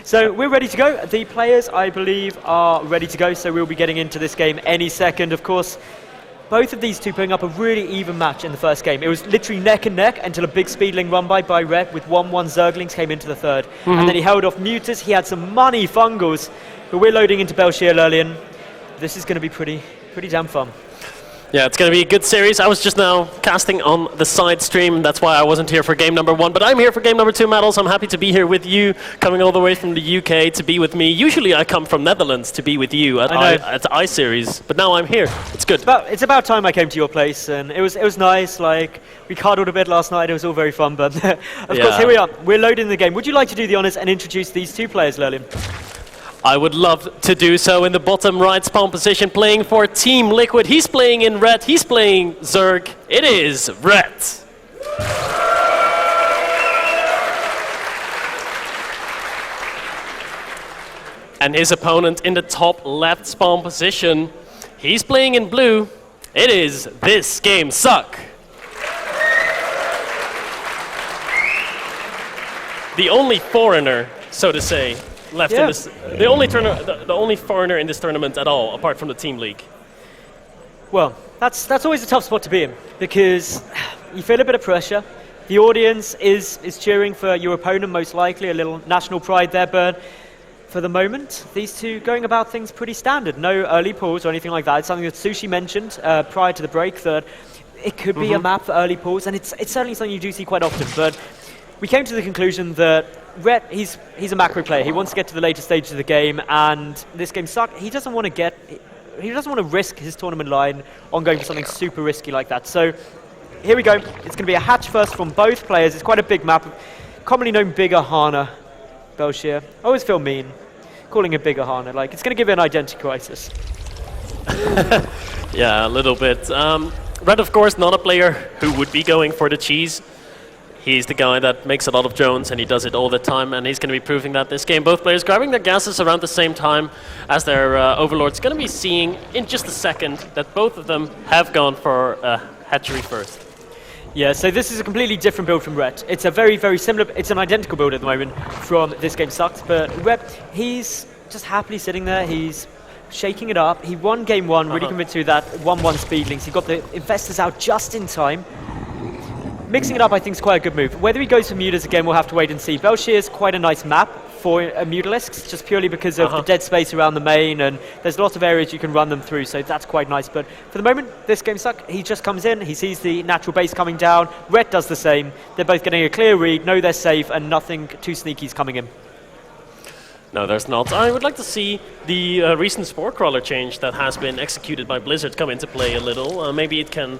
So we're ready to go. The players, I believe, are ready to go, so we'll be getting into this game any second. Of course, both of these two putting up a really even match in the first game. It was literally neck and neck until a big speedling run by Red with 1-1 Zerglings came into the third. And then he held off Mutas. He had some money Fungals, but we're loading into Belshir Lurlian. This is going to be pretty damn fun. Yeah, it's going to be a good series. I was just now casting on the side stream. That's why I wasn't here for game number 1. But I'm here for game number 2, Metals. I'm happy to be here with you, coming all the way from the UK to be with me. Usually I come from Netherlands to be with you at I-Series, but now I'm here. It's good. It's about time I came to your place, and it was nice. Like, we cuddled a bit last night. It was all very fun, but of course, here we are. We're loading the game. Would you like to do the honors and introduce these two players, Lurlian? I would love to do so. In the bottom right spawn position, playing for Team Liquid. He's playing in red. He's playing Zerg. It is red. And his opponent in the top left spawn position, he's playing in blue. It is DSCL. The only foreigner, so to say, left in this, the only foreigner in this tournament at all, apart from the team league. Well, that's always a tough spot to be in, because you feel a bit of pressure. The audience is cheering for your opponent, most likely, a little national pride there, but for the moment, these two going about things pretty standard. No early pulls or anything like that. It's something that Sushi mentioned prior to the break, that it could be a map for early pulls, and it's certainly something you do see quite often, but we came to the conclusion that Ret, he's a macro player. He wants to get to the later stages of the game, and this game sucked. He doesn't want to risk his tournament line on going for something super risky like that. So here we go. It's going to be a hatch first from both players. It's quite a big map, commonly known Bigger Hana. Belshir. I always feel mean calling it Bigger Hana. Like, it's going to give it an identity crisis. Yeah, a little bit. Red, of course, not a player who would be going for the cheese. He's the guy that makes a lot of drones, and he does it all the time, and he's going to be proving that this game. Both players grabbing their gases around the same time as their overlords. Going to be seeing in just a second that both of them have gone for hatchery first. Yeah, so this is a completely different build from Ret. It's a very, very similar, it's an identical build at the moment from DSCL, but Ret, he's just happily sitting there. He's shaking it up. He won game 1, really convinced to that 1-1 speedlings. He got the infestors out just in time. Mixing it up, I think, is quite a good move. Whether he goes for Mutas again, we'll have to wait and see. Belshir is quite a nice map for Mutalisks, just purely because of the dead space around the main, and there's lots of areas you can run them through, so that's quite nice. But for the moment, DSCL, he just comes in, he sees the natural base coming down, Ret does the same. They're both getting a clear read, know they're safe, and nothing too sneaky is coming in. No, there's not. I would like to see the recent Spore Crawler change that has been executed by Blizzard come into play a little. Maybe it can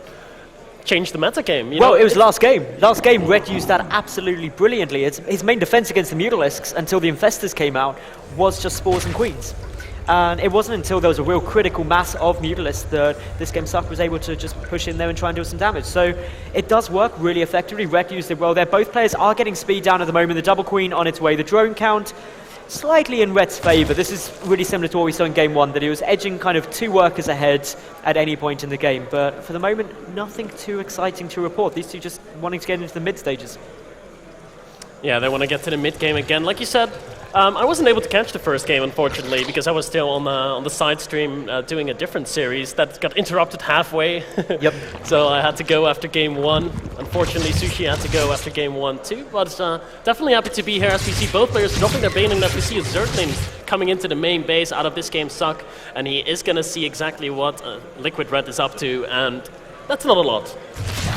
change the meta game. Well, it was last game. Last game, Red used that absolutely brilliantly. His main defense against the Mutalisks until the Infestors came out was just Spores and Queens. And it wasn't until there was a real critical mass of Mutalisks that DSCL was able to just push in there and try and do some damage. So it does work really effectively. Red used it well there. Both players are getting speed down at the moment. The double Queen on its way. The drone count slightly in Red's favour. This is really similar to what we saw in game 1, that he was edging kind of 2 workers ahead at any point in the game. But for the moment, nothing too exciting to report. These two just wanting to get into the mid stages. Yeah, they want to get to the mid game again. Like you said, I wasn't able to catch the first game, unfortunately, because I was still on the side stream doing a different series that got interrupted halfway. Yep. So I had to go after game 1. Unfortunately, Sushi had to go after game 1 too. But definitely happy to be here as we see both players dropping their Baneling. That we see a Zergling coming into the main base out of DSCL, and he is going to see exactly what LiquidRet is up to, and that's not a lot.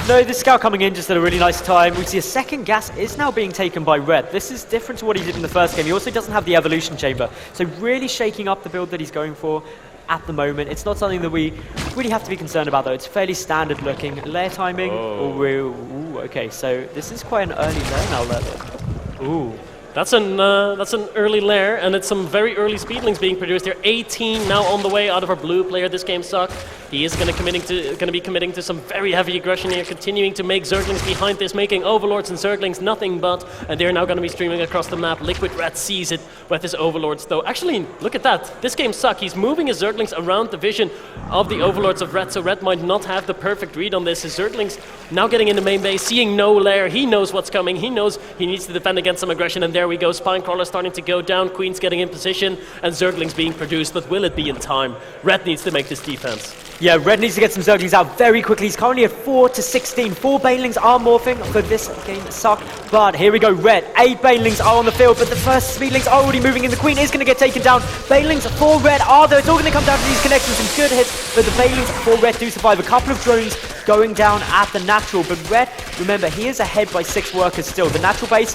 No, the scout coming in just at a really nice time. We see a second gas is now being taken by Red. This is different to what he did in the first game. He also doesn't have the evolution chamber. So really shaking up the build that he's going for at the moment. It's not something that we really have to be concerned about, though. It's fairly standard looking. Lair timing. Ooh, okay, so this is quite an early lair now, Leather. Ooh. That's an early lair, and it's some very early speedlings being produced here. 18 now on the way out of our blue player. DSCL. He is going to be committing to some very heavy aggression here, continuing to make Zerglings behind this, making Overlords and Zerglings nothing but, and they're now going to be streaming across the map. LiquidRet sees it with his Overlords, though. Actually, look at that. DSCL. He's moving his Zerglings around the vision of the Overlords of Red, so Red might not have the perfect read on this. His Zerglings now getting in the main base, seeing no lair. He knows what's coming. He knows he needs to defend against some aggression, and there there we go. Spinecrawler starting to go down. Queen's getting in position, and Zerglings being produced, but will it be in time? Red needs to make this defense. Yeah, Red needs to get some Zerglings out very quickly. He's currently at 4 to 16. 4 Banelings are morphing for this game suck. But here we go, Red. 8 Banelings are on the field, but the first Speedlings are already moving in. The Queen is going to get taken down. Banelings for Red are there. It's all going to come down to these connections. Some good hits, but the Banelings for Red do survive. A couple of drones going down at the natural, but Red, remember, he is ahead by 6 workers still. The natural base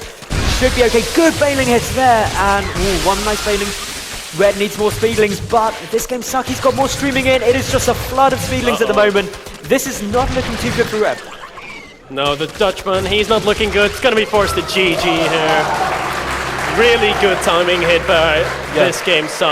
should be okay. Good Baneling hits there, and one nice Baneling. Red needs more Speedlings, but this game suck. He's got more streaming in. It is just a flood of Speedlings at the moment. This is not looking too good for Red. No, the Dutchman, he's not looking good. It's going to be forced to GG here. Really good timing hit by this game suck.